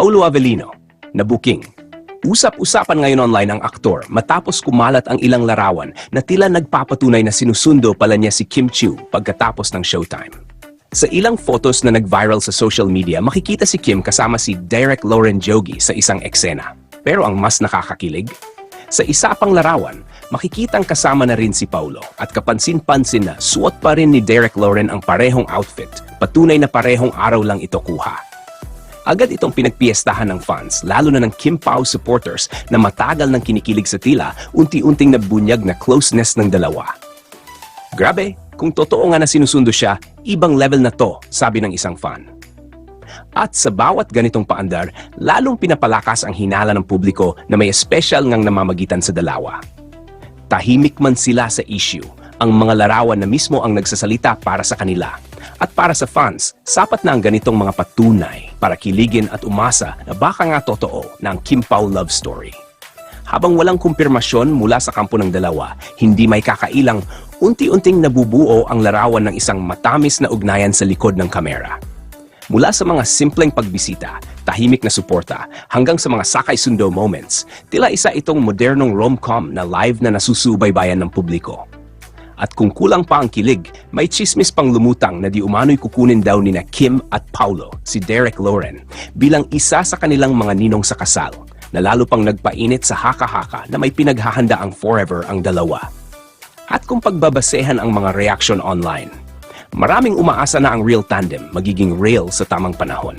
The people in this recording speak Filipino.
Paulo Avellino, na booking. Usap-usapan ngayon online ang aktor matapos kumalat ang ilang larawan na tila nagpapatunay na sinusundo pala niya si Kim Chiu pagkatapos ng showtime. Sa ilang photos na nag-viral sa social media, makikita si Kim kasama si Derek Loren Jogi sa isang eksena. Pero ang mas nakakakilig, sa isa pang larawan, makikitang kasama na rin si Paulo at kapansin-pansin na suot pa rin ni Derek Loren ang parehong outfit, patunay na parehong araw lang ito kuha. Agad itong pinagpiestahan ng fans, lalo na ng Kim Pao supporters na matagal nang kinikilig sa tila, unti-unting nabunyag na closeness ng dalawa. Grabe, kung totoo nga na sinusundo siya, ibang level na to, sabi ng isang fan. At sa bawat ganitong paandar, lalong pinapalakas ang hinala ng publiko na may espesyal ngang namamagitan sa dalawa. Tahimik man sila sa issue, ang mga larawan na mismo ang nagsasalita para sa kanila. At para sa fans, sapat na ang ganitong mga patunay para kiligin at umasa na baka nga totoo na ang Kim Pao love story. Habang walang kumpirmasyon mula sa kampo ng dalawa, hindi may kakailang unti-unting nabubuo ang larawan ng isang matamis na ugnayan sa likod ng kamera. Mula sa mga simpleng pagbisita, tahimik na suporta, hanggang sa mga sakay-sundo moments, tila isa itong modernong rom-com na live na nasusubaybayan ng publiko. At kung kulang pa ang kilig, may chismis pang lumutang na di umano'y kukunin daw ni na Kim at Paulo, si Derek Loren, bilang isa sa kanilang mga ninong sa kasal, na lalo pang nagpainit sa haka-haka na may pinaghahanda ang forever ang dalawa. At kung pagbabasehan ang mga reaction online, maraming umaasa na ang real tandem magiging real sa tamang panahon.